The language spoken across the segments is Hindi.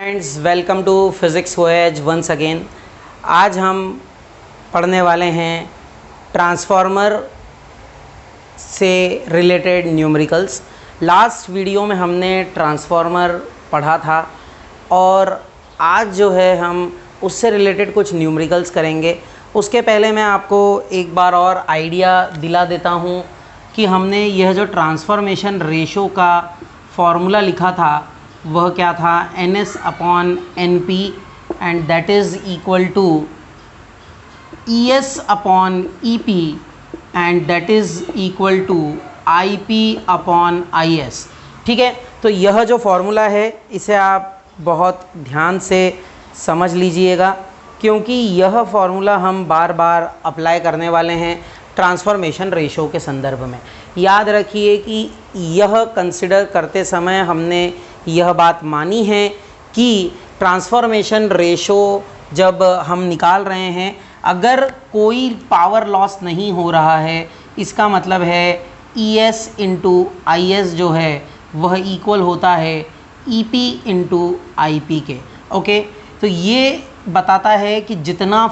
Friends, welcome to physics voyage once again. आज हम पढ़ने वाले हैं ट्रांसफार्मर से रिलेटेड न्यूमेरिकल्स। लास्ट वीडियो में हमने ट्रांसफार्मर पढ़ा था और आज जो है हम उससे रिलेटेड कुछ न्यूमेरिकल्स करेंगे। उसके पहले मैं आपको एक बार और आइडिया दिला देता हूँ कि हमने यह जो ट्रांसफॉर्मेशन रेशो का फॉर्मूला लिखा था वह क्या था, NS upon NP and that is equal to ES upon EP and that is equal to IP upon IS। ठीक है, तो यह जो फॉर्मूला है इसे आप बहुत ध्यान से समझ लीजिएगा क्योंकि यह फॉर्मूला हम बार बार अप्लाई करने वाले हैं ट्रांसफॉर्मेशन रेशो के संदर्भ में। याद रखिए कि यह कंसिडर करते समय हमने यह बात मानी है कि ट्रांसफॉर्मेशन रेशो जब हम निकाल रहे हैं, अगर कोई पावर लॉस नहीं हो रहा है, इसका मतलब है ES इंटू IS जो है वह इक्वल होता है EP इंटू IP के। ओके, तो ये बताता है कि जितना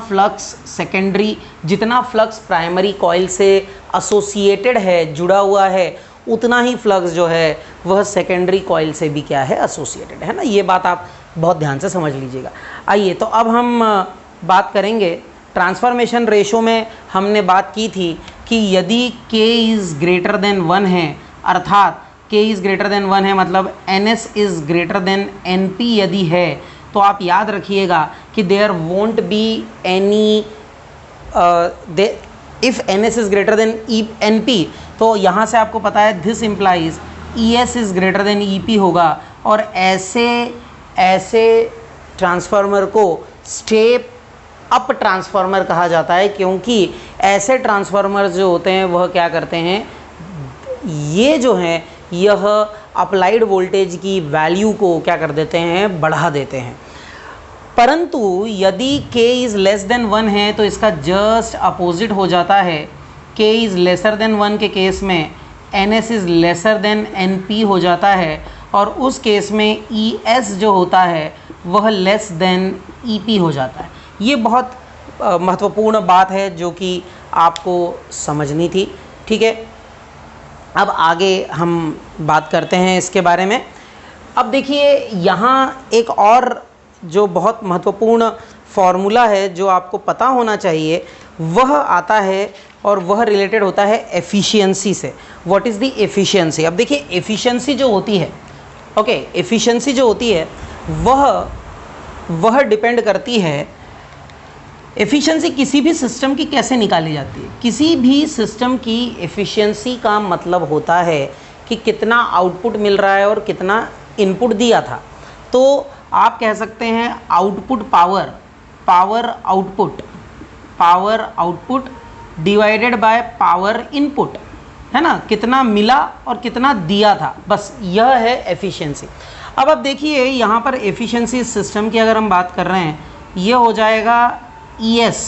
फ्लक्स प्राइमरी कॉइल से एसोसिएटेड है, जुड़ा हुआ है, उतना ही फ्लक्स जो है वह सेकेंडरी कॉइल से भी क्या है, एसोसिएटेड है ना। ये बात आप बहुत ध्यान से समझ लीजिएगा। आइए, तो अब हम बात करेंगे ट्रांसफॉर्मेशन रेशो में। हमने बात की थी कि यदि K इज़ ग्रेटर देन 1 है, अर्थात K इज़ ग्रेटर देन 1 है मतलब NS is greater than NP यदि है, तो आप याद रखिएगा कि there won't be any if NS is greater than NP, तो यहाँ से आपको पता है this implies ES is greater than EP होगा। और ऐसे ट्रांसफार्मर को स्टेप अप ट्रांसफार्मर कहा जाता है क्योंकि ऐसे ट्रांसफार्मर जो होते हैं वह क्या करते हैं, ये जो हैं यह अप्लाइड वोल्टेज की वैल्यू को क्या कर देते हैं, बढ़ा देते हैं। परंतु यदि K इज़ लेस देन 1 है तो इसका जस्ट अपोजिट हो जाता है। K इज़ लेसर देन 1 के केस में NS is lesser than NP हो जाता है और उस केस में ES जो होता है वह लेस देन EP हो जाता है। ये बहुत महत्वपूर्ण बात है जो कि आपको समझनी थी। ठीक है, अब आगे हम बात करते हैं इसके बारे में। अब देखिए, यहाँ एक और जो बहुत महत्वपूर्ण फॉर्मूला है जो आपको पता होना चाहिए वह आता है और वह रिलेटेड होता है एफिशिएंसी से। What is the efficiency? अब देखिए, एफिशिएंसी जो होती है, ओके, एफिशिएंसी जो होती है वह डिपेंड करती है। एफिशिएंसी किसी भी सिस्टम की कैसे निकाली जाती है? किसी भी सिस्टम की एफिशिएंसी का मतलब होता है कि कितना आउटपुट मिल रहा है और कितना इनपुट दिया था। तो आप कह सकते हैं output power output divided by power input, है ना, कितना मिला और कितना दिया था, बस यह है एफिशिएंसी। अब आप देखिए, यहाँ पर एफिशिएंसी सिस्टम की अगर हम बात कर रहे हैं, यह हो जाएगा ES।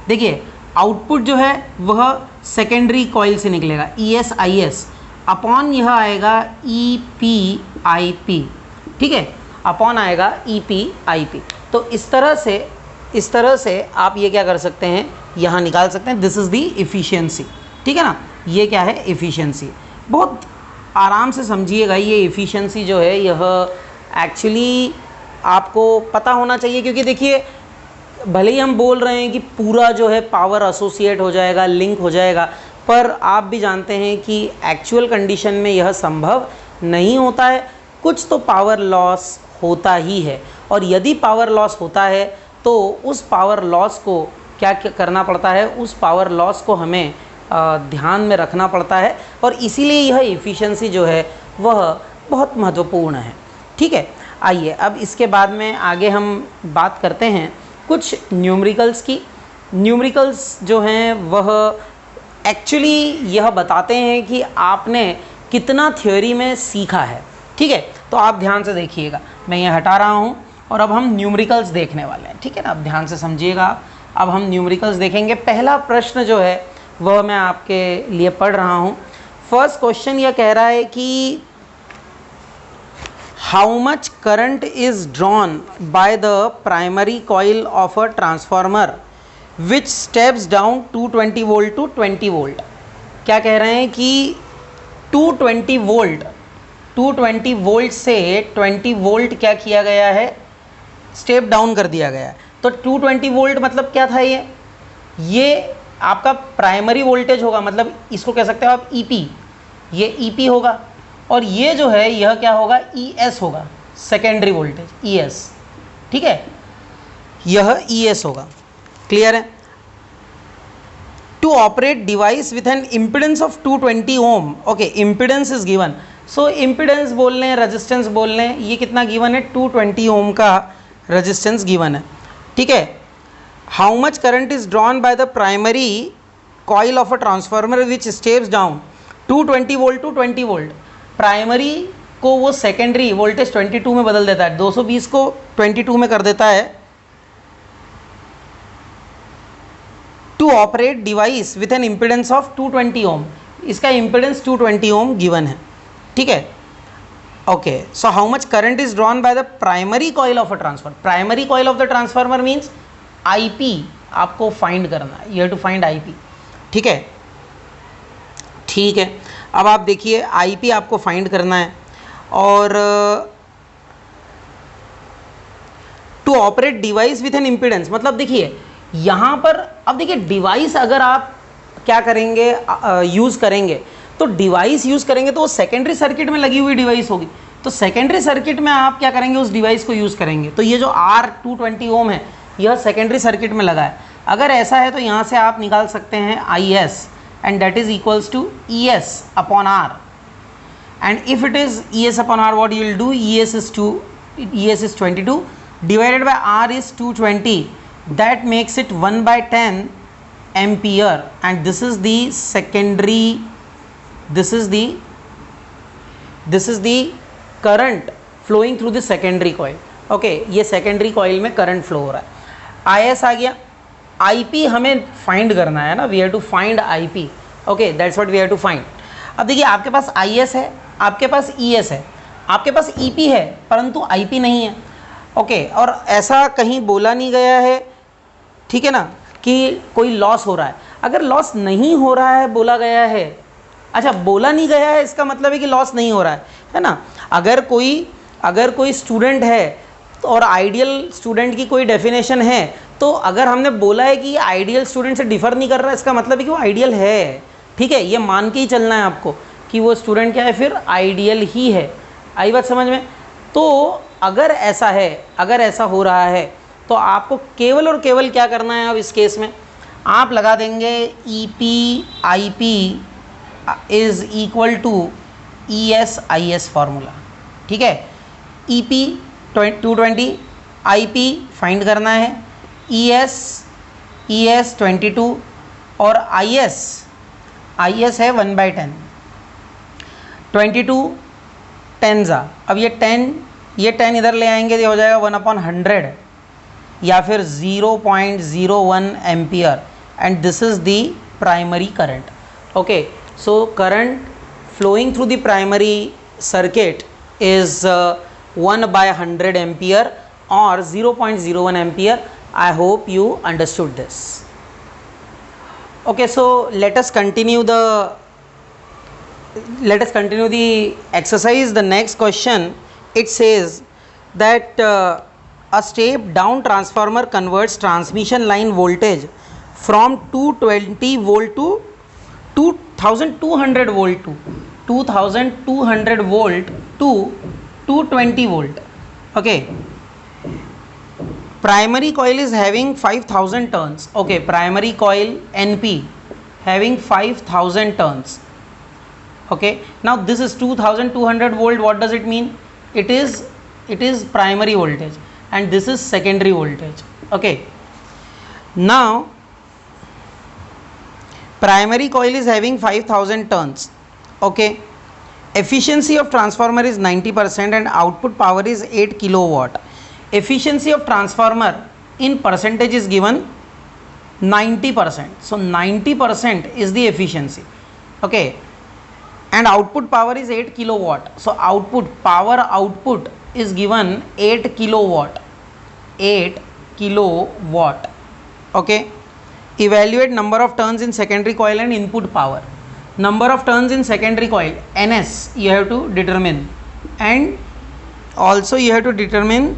देखिए, आउटपुट जो है वह सेकेंडरी कॉइल से निकलेगा, ES IS अपॉन यह आएगा EP IP। ठीक है, अपॉन आएगा EP IP। तो इस तरह से आप ये क्या कर सकते हैं, यहाँ निकाल सकते हैं। This is the efficiency. ठीक है ना, ये क्या है, एफिशिएंसी। बहुत आराम से समझिएगा, ये एफिशिएंसी जो है यह एक्चुअली आपको पता होना चाहिए क्योंकि देखिए, भले ही हम बोल रहे हैं कि पूरा जो है पावर एसोसिएट हो जाएगा, लिंक हो जाएगा, पर आप भी जानते हैं कि एक्चुअल कंडीशन में यह संभव नहीं होता है। कुछ तो पावर लॉस होता ही है और यदि पावर लॉस होता है तो उस पावर लॉस को क्या करना पड़ता है, उस पावर लॉस को हमें ध्यान में रखना पड़ता है और इसीलिए यह एफिशिएंसी जो है वह बहुत महत्वपूर्ण है। ठीक है, आइए अब इसके बाद में आगे हम बात करते हैं कुछ न्यूमेरिकल्स की। न्यूमेरिकल्स जो हैं वह एक्चुअली यह बताते हैं कि आपने कितना थ्योरी में सीखा है। ठीक है, तो आप ध्यान से देखिएगा, मैं ये हटा रहा हूँ और अब हम न्यूमेरिकल्स देखने वाले हैं। ठीक है ना, अब ध्यान से समझिएगा। अब हम न्यूमेरिकल्स देखेंगे। पहला प्रश्न जो है वह मैं आपके लिए पढ़ रहा हूँ। फर्स्ट क्वेश्चन यह कह रहा है कि how much current is drawn by the primary coil of a transformer which steps down 220 volt to 20 volt. क्या कह रहे हैं कि 220 वोल्ट से 20 वोल्ट क्या किया गया है, स्टेप डाउन कर दिया गया है. तो 220 वोल्ट मतलब क्या था, ये आपका प्राइमरी वोल्टेज होगा, मतलब इसको कह सकते हो आप ईपी, ये ईपी होगा, और ये जो है यह क्या होगा, ईएस होगा, सेकेंडरी वोल्टेज ईएस. ठीक है, यह ईएस होगा. क्लियर है. To operate device with an impedance of 220 ohm. Okay, impedance is given. So impedance बोल लें, रेजिस्टेंस बोल लें, ये कितना गिवन है, 220 ओम का रेजिस्टेंस गिवन है. ठीक है. How much current is drawn by the primary coil of a transformer which steps down 220 volt to 20 volt. Primary को वो सेकेंडरी वोल्टेज 22 में बदल देता है, 220 को 22 में कर देता है. To operate device with an impedance of 220 ohm. इसका इम्पिडेंस 220 ओम गिवन है. ठीक है. Okay, so how much current is drawn by the primary coil of a transformer. Primary coil of the transformer means IP आपको फाइंड करना है, you have to find IP. ठीक है. ठीक है, अब आप देखिए आईपी आपको फाइंड करना है. और to operate device with an impedance, मतलब देखिए यहाँ पर, अब देखिए डिवाइस अगर आप क्या करेंगे, यूज़ करेंगे, तो डिवाइस यूज़ करेंगे तो वो सेकेंडरी सर्किट में लगी हुई डिवाइस होगी. तो सेकेंडरी सर्किट में आप क्या करेंगे, उस डिवाइस को यूज़ करेंगे. तो ये जो आर 220 ओम है, यह सेकेंडरी सर्किट में लगा है. अगर ऐसा है तो यहाँ से आप निकाल सकते हैं I S, and that is equals to E S upon R. And if it is E S upon R, what you will do, E S is 22 divided by R is 220. that makes it 1/10 ampere, and this is the secondary, this is the current flowing through the secondary coil. okay, ये secondary coil में current flow हो रहा है. IS आ गया. IP हमें find करना है ना, we have to find IP. okay, that's what we have to find. अब देखिए आपके पास IS है, आपके पास ES है, आपके पास EP है, परंतु IP नहीं है. ओके, और ऐसा कहीं बोला नहीं गया है, ठीक है ना, कि कोई लॉस हो रहा है. अगर लॉस नहीं हो रहा है बोला गया है, अच्छा बोला नहीं गया है, इसका मतलब है कि लॉस नहीं हो रहा है ना. अगर कोई स्टूडेंट है और आइडियल स्टूडेंट की कोई डेफिनेशन है, तो अगर हमने बोला है कि ये आइडियल स्टूडेंट से डिफ़र नहीं कर रहा है, इसका मतलब है कि वो आइडियल है. ठीक है, ये मान के ही चलना है आपको कि वो स्टूडेंट क्या है, फिर आइडियल ही है. आई बात समझ में. तो अगर ऐसा है, अगर ऐसा हो रहा है, तो आपको केवल और केवल क्या करना है, अब इस केस में आप लगा देंगे E P I P is equal to E S I S formula. ठीक है, E P 220, I P find करना है, ई एस 22 और आई एस है 1/10. 22 10 जा, अब ये 10 इधर ले आएंगे तो हो जाएगा 1/100 या फिर 0.01 ampere, and this is the primary current. Okay, so current flowing through the primary circuit is 1/100 ampere or 0.01 ampere. I hope you understood this. Okay, so let us continue the exercise. The next question, it says that a step down transformer converts transmission line voltage from 220 volt to 2200 volt to 2200 volt to 220 volt. Okay, primary coil is having 5000 turns. Okay, primary coil NP having 5000 turns. Okay, now this is 2200 volt. What does it mean? It is primary voltage and this is secondary voltage. Okay, now primary coil is having 5000 turns. Okay, efficiency of transformer is 90% and output power is 8 kilowatt. Efficiency of transformer in percentage is given 90%. So 90% is the efficiency. Okay, and output power is 8 kilowatt. So output power output is given 8 kilowatt. 8 kilowatt. Okay. Evaluate number of turns in secondary coil and input power. Number of turns in secondary coil, ns, you have to determine, and also you have to determine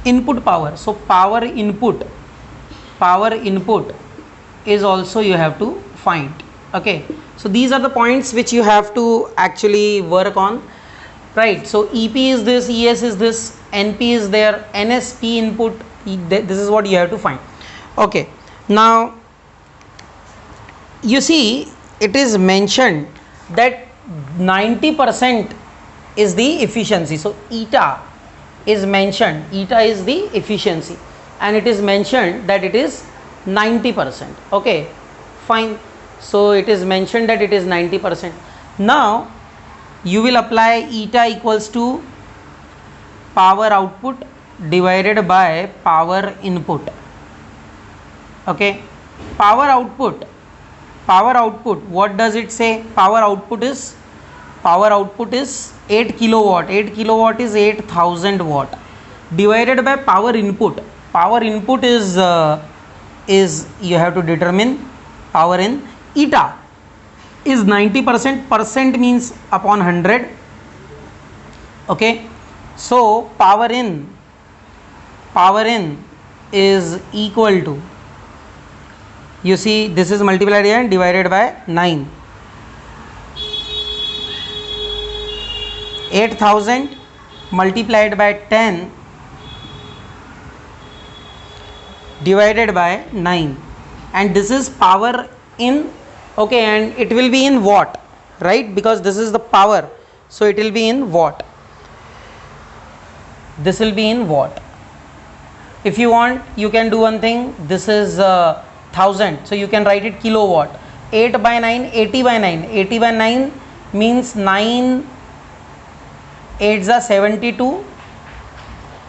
input power. So power input is also you have to find. Okay, so these are the points which you have to actually work on, right? So EP is this, ES is this, NP is there, NSP input, this is what you have to find. Okay, now you see it is mentioned that 90% is the efficiency. So eta is mentioned, eta is the efficiency, and it is mentioned that it is 90%. Okay, fine. So it is mentioned that it is 90%. Now you will apply eta equals to power output divided by power input. Okay, power output, what does it say? Power output is 8 kilowatt. 8 kilowatt is 8000 watt divided by power input. Power input is you have to determine power in. Eta is 90%, percent means upon 100. Okay, so power in is equal to, you see this is multiplied here and divided by 9. 8000 multiplied by 10 divided by 9, and this is power in. Okay, and it will be in watt, right? Because this is the power, so it will be in watt. This will be in watt. If you want, you can do one thing. This is 1000, so you can write it kilowatt. 8 by 9, 80 by 9. 80 by 9 means 9 8s are 72.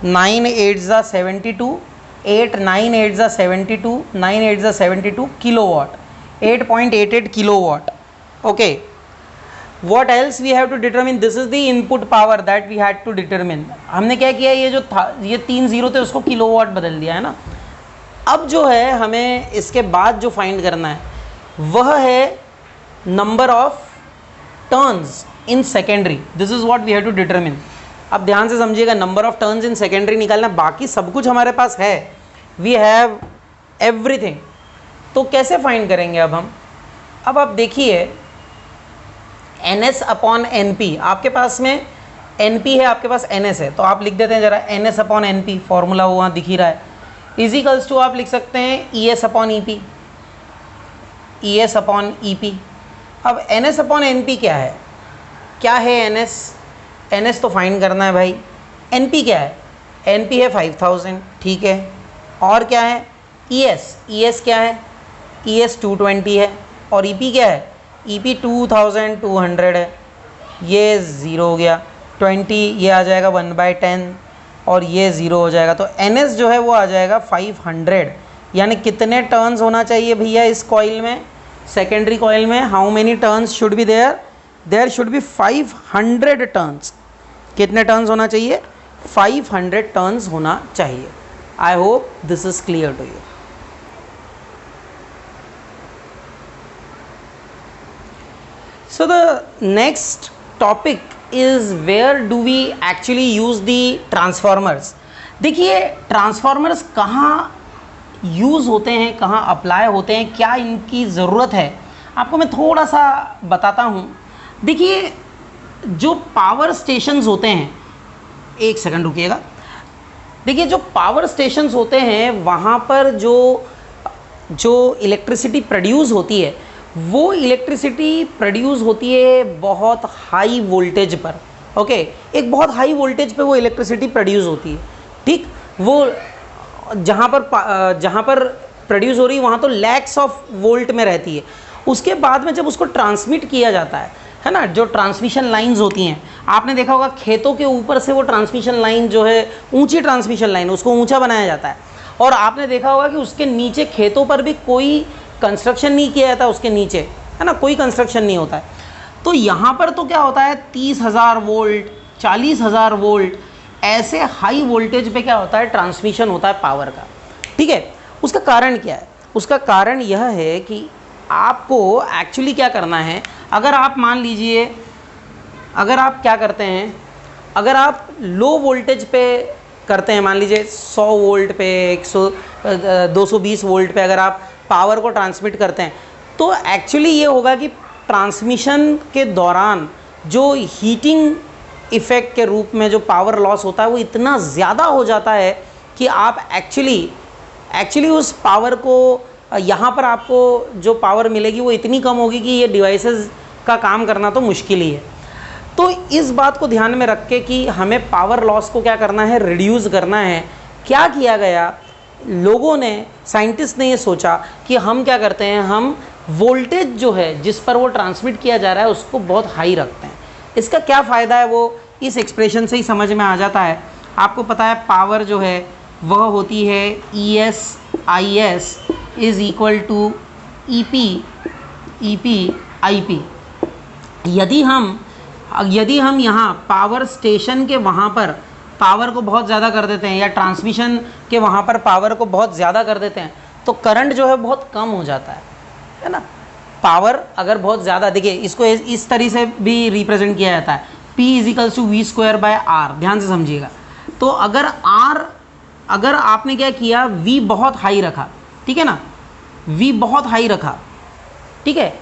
9 8s are 72. 8 9 8s are 72. 9 8s are 72 kilowatt. 8.88 kilowatt. Okay, what else we have to determine? This is the input power that we had to determine. हमने क्या किया, ये जो था, ये 3 जीरो थे उसको किलोवाट बदल दिया है ना. अब जो है हमें इसके बाद जो फाइंड करना है वह है number of turns in secondary. This is what we have to determine. अब ध्यान से समझिएगा, number of turns in secondary निकालना, बाकी सब कुछ हमारे पास है, वी हैव एवरीथिंग. तो कैसे फाइंड करेंगे अब हम? अब आप देखिए NS अपॉन NP, आपके पास में NP है, आपके पास NS है, तो आप लिख देते हैं जरा NS अपॉन NP, फॉर्मूला वो वहाँ दिख ही रहा है. इजिकल्स टू आप लिख सकते हैं ES upon EP, ES upon EP. अब NS अपॉन NP क्या है? क्या है NS? NS तो फाइंड करना है भाई. NP क्या है? NP है 5000, ठीक है. और क्या है? ES, ES क्या है? ES 220 है. और EP क्या है? EP 2200 है. ये ज़ीरो हो गया. 20 ये आ जाएगा 1/10 और ये ज़ीरो हो जाएगा. तो NS जो है वो आ जाएगा 500. यानी कितने टर्न्स होना चाहिए भैया इस कॉइल में, सेकेंडरी कॉइल में? How many turns should be there? There should be 500 turns. कितने टर्न्स होना चाहिए? 500 टर्न्स होना चाहिए. I hope this is clear to you. So the next topic is where do we actually use the transformers. देखिए ट्रांसफॉर्मर्स कहाँ यूज़ होते हैं, कहाँ अप्लाई होते हैं, क्या इनकी ज़रूरत है, आपको मैं थोड़ा सा बताता हूँ. देखिए जो पावर स्टेशंस होते हैं, एक सेकंड रुकिएगा. देखिए जो पावर स्टेशंस होते हैं वहाँ पर जो इलेक्ट्रिसिटी प्रोड्यूस होती है, वो इलेक्ट्रिसिटी प्रोड्यूस होती है बहुत हाई वोल्टेज पर. ओके, एक बहुत हाई वोल्टेज पे वो इलेक्ट्रिसिटी प्रोड्यूस होती है. ठीक, वो जहाँ पर प्रोड्यूस हो रही है वहाँ तो लैक्स ऑफ वोल्ट में रहती है. उसके बाद में जब उसको ट्रांसमिट किया जाता है ना, जो ट्रांसमिशन लाइंस होती हैं, आपने देखा होगा खेतों के ऊपर से वो ट्रांसमिशन लाइन जो है, ऊंची ट्रांसमिशन लाइन, उसको ऊंचा बनाया जाता है. और आपने देखा होगा कि उसके नीचे खेतों पर भी कोई कंस्ट्रक्शन नहीं किया जाता, उसके नीचे है ना, कोई कंस्ट्रक्शन नहीं होता है. तो यहाँ पर तो क्या होता है 30,000 वोल्ट, 40,000 वोल्ट, ऐसे हाई वोल्टेज पे क्या होता है ट्रांसमिशन होता है पावर का। ठीक है, उसका कारण क्या है? उसका कारण यह है कि आपको एक्चुअली क्या करना है, अगर आप मान लीजिए, अगर आप क्या करते हैं, अगर आप लो वोल्टेज पे करते हैं, मान लीजिए 100 वोल्ट पे, 220 वोल्ट पे अगर आप पावर को ट्रांसमिट करते हैं, तो एक्चुअली ये होगा कि ट्रांसमिशन के दौरान जो हीटिंग इफ़ेक्ट के रूप में जो पावर लॉस होता है वो इतना ज़्यादा हो जाता है कि आप एक्चुअली उस पावर को, यहाँ पर आपको जो पावर मिलेगी वो इतनी कम होगी कि ये डिवाइसेस का काम करना तो मुश्किल ही है। तो इस बात को ध्यान में रख के कि हमें पावर लॉस को क्या करना है, रिड्यूस करना है, क्या किया गया, लोगों ने, साइंटिस्ट ने ये सोचा कि हम क्या करते हैं, हम वोल्टेज जो है जिस पर वो ट्रांसमिट किया जा रहा है उसको बहुत हाई रखते हैं। इसका क्या फ़ायदा है वो इस एक्सप्रेशन से ही समझ में आ जाता है। आपको पता है पावर जो है वह होती है ES is equal to EP IP। यदि हम यहाँ पावर स्टेशन के वहाँ पर पावर को बहुत ज़्यादा कर देते हैं या ट्रांसमिशन के वहाँ पर पावर को बहुत ज़्यादा कर देते हैं तो करंट जो है बहुत कम हो जाता है ना। पावर अगर बहुत ज़्यादा, देखिए इसको इस तरीके से भी रिप्रेजेंट किया जाता है, P इजिकल्स टू V²/R, ध्यान से समझिएगा। तो अगर आपने क्या किया, V बहुत हाई रखा, ठीक है ना, V बहुत हाई रखा, ठीक है,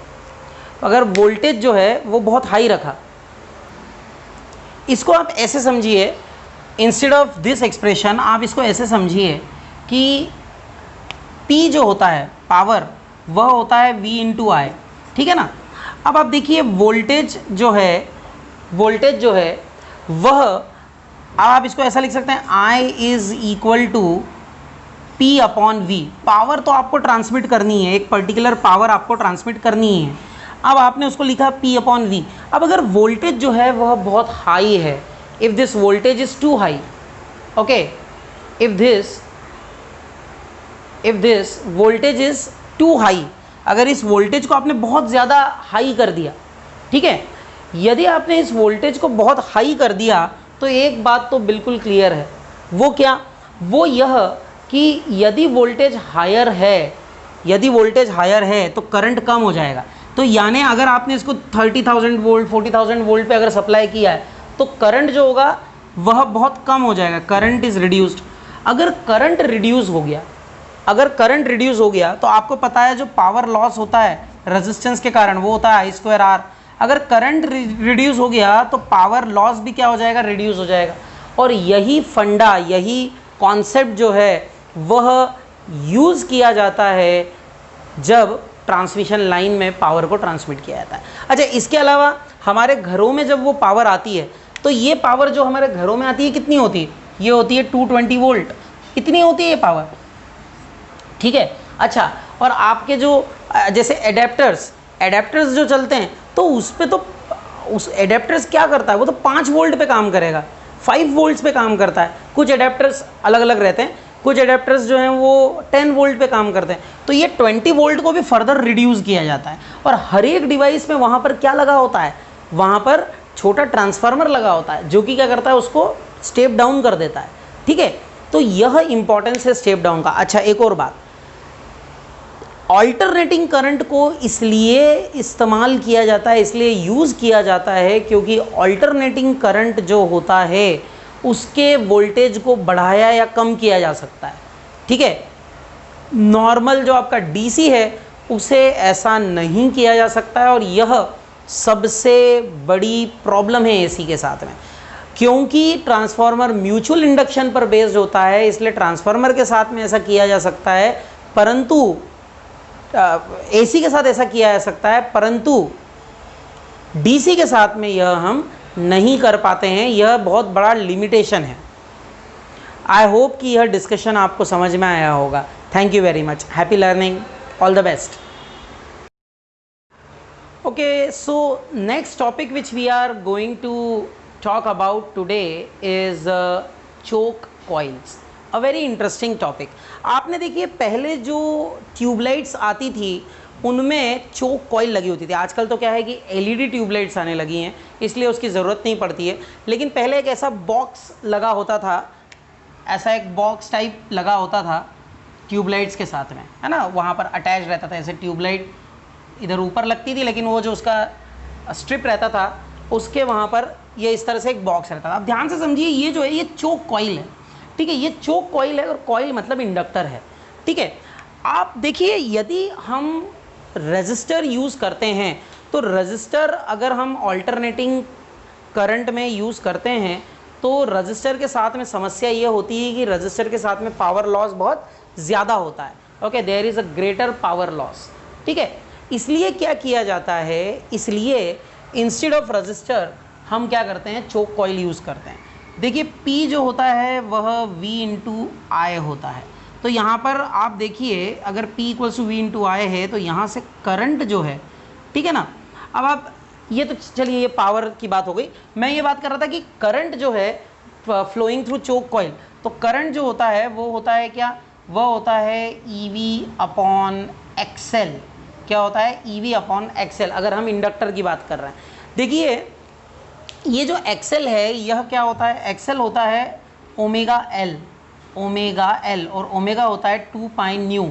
अगर वोल्टेज जो है वो बहुत हाई रखा, इसको आप ऐसे समझिए, इंस्टेड ऑफ दिस एक्सप्रेशन आप इसको ऐसे समझिए कि P जो होता है पावर वह होता है V × I, ठीक है ना। अब आप देखिए वोल्टेज जो है वह, आप इसको ऐसा लिख सकते हैं I is equal to P/V। Power तो आपको ट्रांसमिट करनी है, एक पर्टिकुलर पावर आपको ट्रांसमिट करनी है, अब आपने उसको लिखा P/V। अब अगर वोल्टेज जो है वह बहुत हाई है, if this voltage is too high, okay, if this voltage is too high, अगर इस वोल्टेज को आपने बहुत ज़्यादा हाई कर दिया, ठीक है, यदि आपने इस वोल्टेज को बहुत हाई कर दिया तो एक बात तो बिल्कुल क्लियर है, वो क्या, वो यह कि यदि वोल्टेज हायर है तो करंट कम हो जाएगा। तो यानी अगर आपने इसको 30,000 वोल्ट 40,000 वोल्ट पे अगर सप्लाई किया है तो करंट जो होगा वह बहुत कम हो जाएगा, करंट इज़ रिड्यूस्ड। अगर करंट रिड्यूस हो गया तो आपको पता है जो पावर लॉस होता है रेजिस्टेंस के कारण वो होता है I²R। अगर करंट रिड्यूस हो गया तो पावर लॉस भी क्या हो जाएगा, रिड्यूस हो जाएगा। और यही फंडा, यही कॉन्सेप्ट जो है वह यूज़ किया जाता है जब ट्रांसमिशन लाइन में पावर को ट्रांसमिट किया जाता है। अच्छा, इसके अलावा हमारे घरों में जब वो पावर आती है तो ये पावर जो हमारे घरों में आती है कितनी होती है, ये होती है 220 वोल्ट, इतनी होती है ये पावर, ठीक है। अच्छा, और आपके जो जैसे एडेप्टर्स जो चलते हैं तो उस पे तो उस एडेप्टर्स क्या करता है, वो तो 5 वोल्ट पे काम करेगा, 5 वोल्ट्स पे काम करता है। कुछ एडेप्टर्स अलग अलग रहते हैं, कुछ एडेप्टर्स जो हैं वो 10 वोल्ट पे काम करते हैं। तो ये 20 वोल्ट को भी फर्दर रिड्यूस किया जाता है। और हर एक डिवाइस में वहाँ पर क्या लगा होता है, वहाँ पर छोटा ट्रांसफार्मर लगा होता है जो कि क्या करता है, उसको स्टेप डाउन कर देता है, ठीक है। तो यह इंपॉर्टेंस है स्टेप डाउन का। अच्छा, एक और बात, ऑल्टरनेटिंग करंट को इसलिए इस्तेमाल किया जाता है, इसलिए यूज़ किया जाता है क्योंकि ऑल्टरनेटिंग करंट जो होता है उसके वोल्टेज को बढ़ाया या कम किया जा सकता है, ठीक है। नॉर्मल जो आपका डीसी है उसे ऐसा नहीं किया जा सकता है, और यह सबसे बड़ी प्रॉब्लम है एसी के साथ में, क्योंकि ट्रांसफार्मर म्यूचुअल इंडक्शन पर बेस्ड होता है, इसलिए ट्रांसफार्मर के साथ में ऐसा किया जा सकता है, परंतु एसी के साथ ऐसा किया जा सकता है, परंतु डीसी के साथ में यह हम नहीं कर पाते हैं। यह बहुत बड़ा लिमिटेशन है। आई होप कि यह डिस्कशन आपको समझ में आया होगा। Thank you very much, happy learning, all the best. Okay, so next topic which we are going to talk about today is choke coils, a very interesting topic. आपने देखिए पहले जो ट्यूबलाइट्स आती थी उनमें चोक कॉइल लगी होती थी। आजकल तो क्या है कि एलईडी ट्यूबलाइट्स आने लगी हैं, इसलिए उसकी ज़रूरत नहीं पड़ती है। लेकिन पहले एक ऐसा बॉक्स लगा होता था, ऐसा एक बॉक्स टाइप लगा होता था ट्यूबलाइट्स के साथ में, है ना, वहाँ पर अटैच रहता था। ऐसे ट्यूबलाइट इधर ऊपर लगती थी, लेकिन वो जो उसका स्ट्रिप रहता था उसके वहाँ पर ये इस तरह से एक बॉक्स रहता था। अब ध्यान से समझिए, ये जो है ये चोक कॉइल है, ठीक है, ये चोक कॉइल है और कॉइल मतलब इंडक्टर है, ठीक है। आप देखिए, यदि हम रेजिस्टर यूज़ करते हैं तो रेजिस्टर अगर हम ऑल्टरनेटिंग करंट में यूज़ करते हैं तो रेजिस्टर के साथ में समस्या ये होती है कि रेजिस्टर के साथ में पावर लॉस बहुत ज़्यादा होता है। Okay, there is a greater power loss, ठीक है। इसलिए क्या किया जाता है, इसलिए इंस्टेड ऑफ रेजिस्टर हम क्या करते हैं, चोक कॉइल यूज़ करते हैं। देखिए P जो होता है वह V इंटू आई होता है। तो यहाँ पर आप देखिए, अगर P equals to V into I है तो यहाँ से करंट जो है, ठीक है ना। अब आप ये तो चलिए, ये पावर की बात हो गई। मैं ये बात कर रहा था कि करंट जो है फ्लोइंग थ्रू चोक कॉइल, तो करंट जो होता है वो होता है क्या, वह होता है EV अपॉन एक्सएल। क्या होता है, EV अपॉन एक्सएल, अगर हम इंडक्टर की बात कर रहे हैं। देखिए ये जो एक्सएल है, यह क्या होता है, एक्सएल होता है ओमेगा एल, ओमेगा एल, और ओमेगा होता है 2 पाई न्यू,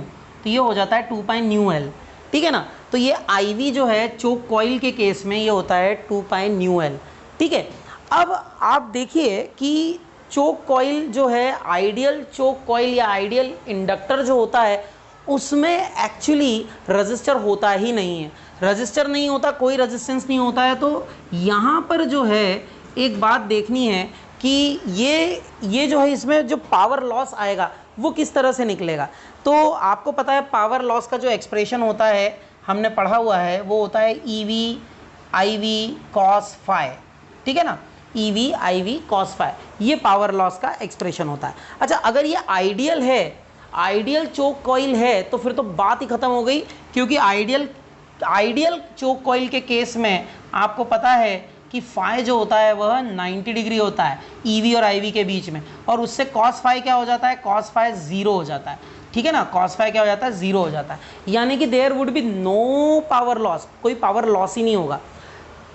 तो ये हो जाता है 2 पाई न्यू एल, ठीक है ना। तो ये IV जो है चोक कॉइल के केस में ये होता है 2 पाई न्यू एल, ठीक है। अब आप देखिए कि चोक कॉइल जो है, आइडियल चोक कॉइल या आइडियल इंडक्टर जो होता है उसमें एक्चुअली रजिस्टर होता ही नहीं है। रजिस्टर नहीं होता, कोई रजिस्टेंस नहीं होता है। तो यहाँ पर जो है एक बात देखनी है कि ये जो है, इसमें जो पावर लॉस आएगा वो किस तरह से निकलेगा। तो आपको पता है पावर लॉस का जो एक्सप्रेशन होता है, हमने पढ़ा हुआ है, वो होता है EV IV cos phi, ठीक है ना, EV IV cos phi, ये पावर लॉस का एक्सप्रेशन होता है। अच्छा, अगर ये आइडियल है, आइडियल चोक कॉइल है, तो फिर तो बात ही खत्म हो गई, क्योंकि आइडियल चोक कॉइल के केस में आपको पता है कि फाई जो होता है वह 90 डिग्री होता है EV और IV के बीच में, और उससे कॉस फाई क्या हो जाता है, कॉस फाई 0 हो जाता है, ठीक है ना। कॉस फाई क्या हो जाता है, 0 हो जाता है, यानी कि there would be no power loss, कोई पावर लॉस ही नहीं होगा।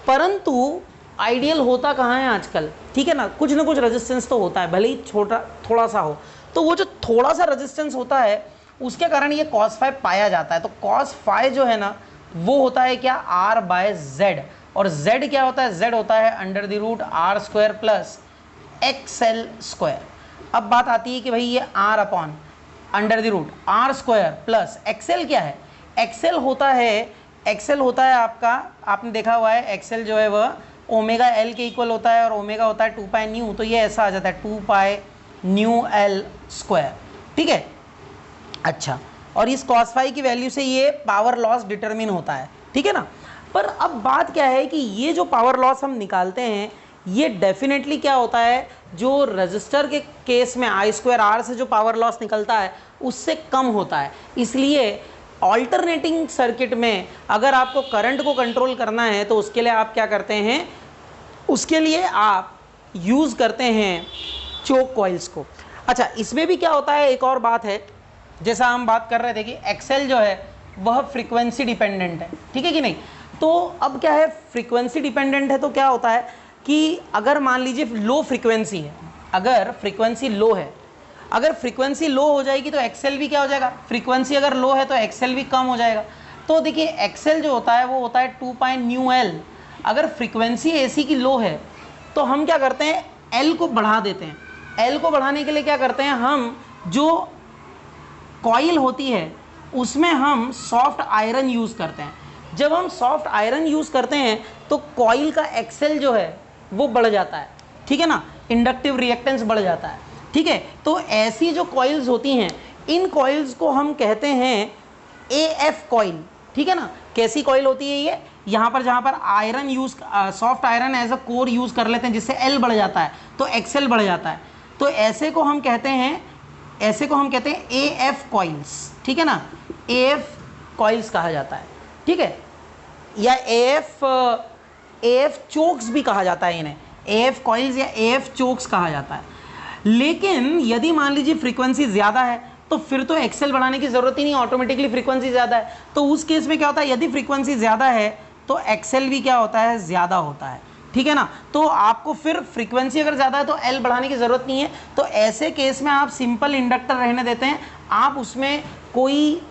परंतु आइडियल होता कहाँ है आजकल, ठीक है ना कुछ रेजिस्टेंस तो होता है, भले ही छोटा थोड़ा सा हो। तो वो जो थोड़ा सा रेजिस्टेंस होता है उसके कारण ये कॉस फाई पाया जाता है। तो कॉस फाई जो है ना वो होता है क्या, R/Z, और Z क्या होता है, Z होता है under the root R² plus XL²। अब बात आती है कि भाई ये R upon under the root R² plus XL क्या है, XL होता है आपका, आपने देखा हुआ है XL जो है वह ओमेगा L के इक्वल होता है, और ओमेगा होता है 2 पाई न्यू, तो ये ऐसा आ जाता है 2 पाई न्यू L², ठीक है। अच्छा, और इस कॉस फाई की वैल्यू से ये पावर लॉस डिटरमिन होता है, ठीक है ना। पर अब बात क्या है कि ये जो पावर लॉस हम निकालते हैं ये डेफिनेटली क्या होता है, जो रजिस्टर के केस में I²R से जो पावर लॉस निकलता है उससे कम होता है। इसलिए ऑल्टरनेटिंग सर्किट में अगर आपको करंट को कंट्रोल करना है तो उसके लिए आप क्या करते हैं, उसके लिए आप यूज़ करते हैं चोक कॉइल्स को। अच्छा, इसमें भी क्या होता है, एक और बात है, जैसा हम बात कर रहे थे कि एक्सएल जो है वह फ्रीक्वेंसी डिपेंडेंट है, ठीक है कि नहीं। तो अब क्या है, फ्रीक्वेंसी डिपेंडेंट है तो क्या होता है कि अगर मान लीजिए लो फ्रीक्वेंसी है, अगर फ्रीक्वेंसी लो है, अगर फ्रीक्वेंसी लो हो जाएगी तो एक्सएल भी क्या हो जाएगा, फ्रीक्वेंसी अगर लो है तो एक्सएल भी कम हो जाएगा। तो देखिए एक्सएल जो होता है वो होता है 2 पाई न्यू एल। अगर फ्रीक्वेंसी एसी की लो है तो हम क्या करते हैं, एल को बढ़ा देते हैं। एल को बढ़ाने के लिए क्या करते हैं, हम जो कॉइल होती है उसमें हम सॉफ्ट आयरन यूज़ करते हैं। जब हम सॉफ्ट आयरन यूज़ करते हैं तो कॉइल का एक्सेल जो है वो बढ़ जाता है, ठीक है ना, इंडक्टिव रिएक्टेंस बढ़ जाता है, ठीक है। तो ऐसी जो कॉइल्स होती हैं, इन कॉइल्स को हम कहते हैं AF कॉइल, ठीक है ना। कैसी कॉइल होती है ये, यहाँ पर जहाँ पर iron use, soft iron as a core use कर लेते हैं जिससे एल बढ़ जाता है तो एक्सेल बढ़ जाता है। तो ऐसे को हम कहते हैं AF कॉइल्स, ठीक है ना, AF कॉइल्स कहा जाता है, ठीक है, या AF चोक्स भी कहा जाता है इन्हें, AF कॉइल्स या AF चोक्स कहा जाता है। लेकिन यदि मान लीजिए फ्रीक्वेंसी ज़्यादा है तो फिर तो एक्सेल बढ़ाने की ज़रूरत ही नहीं, ऑटोमेटिकली फ्रीक्वेंसी ज़्यादा है। तो उस केस में क्या होता है, यदि फ्रीक्वेंसी ज़्यादा है तो एक्सेल भी क्या होता है, ज़्यादा होता है, ठीक है ना। तो आपको फिर फ्रीक्वेंसी अगर ज़्यादा है तो एल बढ़ाने की ज़रूरत नहीं है। तो ऐसे केस में आप सिंपल इंडक्टर रहने देते हैं, आप उसमें कोई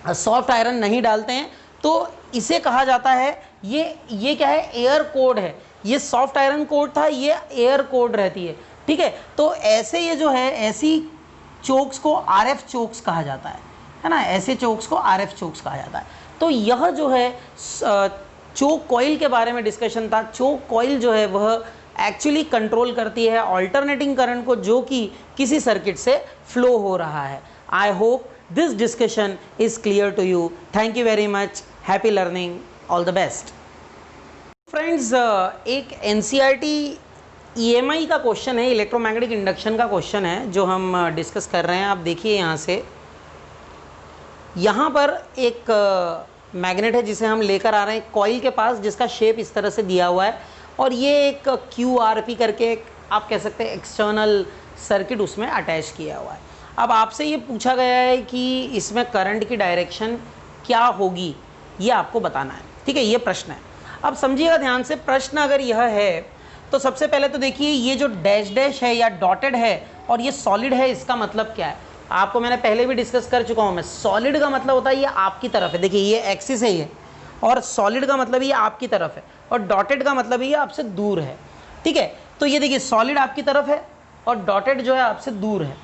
सॉफ्ट आयरन नहीं डालते हैं। तो इसे कहा जाता है, ये क्या है, एयर कोड है। ये सॉफ्ट आयरन कोड था, ये एयर कोड रहती है, ठीक है। तो ऐसे ये जो है, ऐसी चोक्स को आरएफ चोक्स कहा जाता है ना, ऐसे चोक्स को आरएफ चोक्स कहा जाता है। तो यह जो है चोक कॉइल के बारे में डिस्कशन था। चोक कॉइल जो है वह एक्चुअली कंट्रोल करती है ऑल्टरनेटिंग करंट को, जो कि किसी सर्किट से फ्लो हो रहा है। I hope this discussion is clear to you. Thank you very much. Happy learning. All the best. Friends, एक NCERT EMI का क्वेश्चन है, इलेक्ट्रोमैग्नेटिक इंडक्शन का क्वेश्चन है जो हम डिस्कस कर रहे हैं। आप देखिए यहाँ से, यहाँ पर एक मैग्नेट है जिसे हम लेकर आ रहे हैं कॉइल के पास, जिसका शेप इस तरह से दिया हुआ है, और ये एक QRP करके आप कह सकते हैं एक्सटर्नल सर्किट उसमें अटैच किया हुआ है। अब आपसे ये पूछा गया है कि इसमें करंट की डायरेक्शन क्या होगी, ये आपको बताना है, ठीक है। ये प्रश्न है। अब समझिएगा ध्यान से, प्रश्न अगर यह है तो सबसे पहले तो देखिए ये जो डैश डैश है या डॉटेड है और ये सॉलिड है, इसका मतलब क्या है, आपको मैंने पहले भी डिस्कस कर चुका हूँ मैं। सॉलिड का मतलब होता है ये आपकी तरफ है, देखिए ये एक्सिस है ये, और सॉलिड का मतलब ये आपकी तरफ है, और डॉटेड का मतलब ये आपसे दूर है, ठीक है। तो ये देखिए सॉलिड आपकी तरफ है और डॉटेड जो है आपसे दूर है,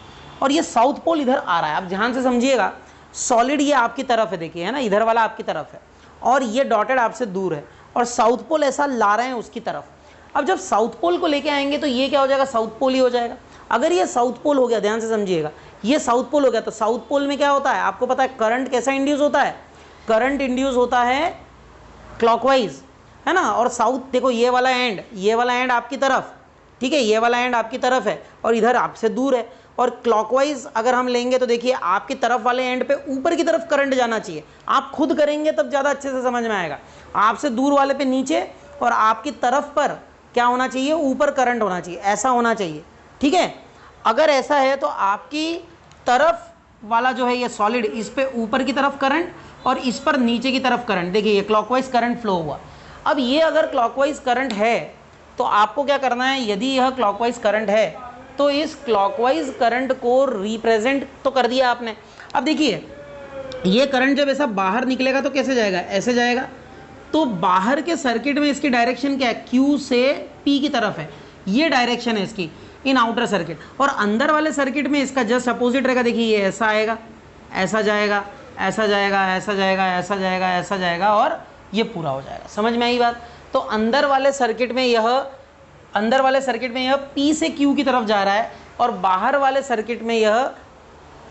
और ये साउथ पोल इधर आ रहा है। आप ध्यान से समझिएगा, सॉलिड ये आपकी तरफ है, देखिए है ना, इधर वाला आपकी तरफ है, और ये डॉटेड आपसे दूर है, और साउथ पोल ऐसा ला रहे हैं उसकी तरफ। अब जब साउथ पोल को लेके आएंगे तो ये क्या हो जाएगा, साउथ पोल ही हो जाएगा। अगर ये साउथ पोल हो गया, ध्यान से समझिएगा, ये साउथ पोल हो गया, तो साउथ पोल में क्या होता है, आपको पता है करंट कैसा इंड्यूस होता है, करंट इंड्यूस होता है क्लॉकवाइज, है ना। और साउथ देखो, ये वाला एंड आपकी तरफ, ठीक है, ये वाला एंड आपकी तरफ है और इधर आपसे दूर है। और क्लॉकवाइज अगर हम लेंगे तो देखिए आपकी तरफ वाले एंड पे ऊपर की तरफ करंट जाना चाहिए। आप खुद करेंगे तब ज़्यादा अच्छे से समझ में आएगा। आपसे दूर वाले पे नीचे, और आपकी तरफ पर क्या होना चाहिए, ऊपर करंट होना चाहिए, ऐसा होना चाहिए, ठीक है। अगर ऐसा है तो आपकी तरफ वाला जो है ये सॉलिड, इस पे ऊपर की तरफ करंट और इस पर नीचे की तरफ करंट, देखिए ये क्लॉकवाइज करंट फ्लो हुआ। अब ये अगर क्लॉकवाइज करंट है तो आपको क्या करना है, यदि यह क्लॉकवाइज करंट है तो इस क्लॉकवाइज करंट को रिप्रेजेंट तो कर दिया आपने। अब देखिए ये करंट जब ऐसा बाहर निकलेगा तो कैसे जाएगा, ऐसे जाएगा। तो बाहर के सर्किट में इसकी डायरेक्शन क्या है, Q से P की तरफ है, ये डायरेक्शन है इसकी इन आउटर सर्किट। और अंदर वाले सर्किट में इसका जस्ट अपोजिट रहेगा, देखिए ये ऐसा आएगा, ऐसा जाएगा, ऐसा जाएगा, ऐसा जाएगा, ऐसा जाएगा, ऐसा जाएगा, और ये पूरा हो जाएगा। समझ में आई बात। तो अंदर वाले सर्किट में यह P से Q की तरफ जा रहा है, और बाहर वाले सर्किट में यह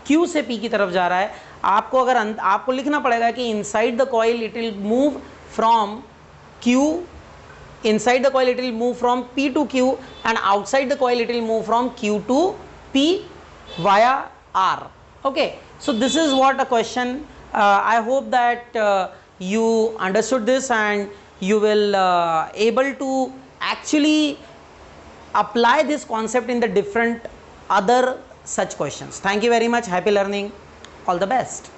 Q से P की तरफ जा रहा है। आपको अगर आपको लिखना पड़ेगा कि inside the coil it will move from Q, inside the coil it will move from P to Q, and outside the coil it will move from Q to P via R. Okay, so this is what a question. I hope that you understood this and you will able to actually apply this concept in the different other such questions. Thank you very much. Happy learning. All the best.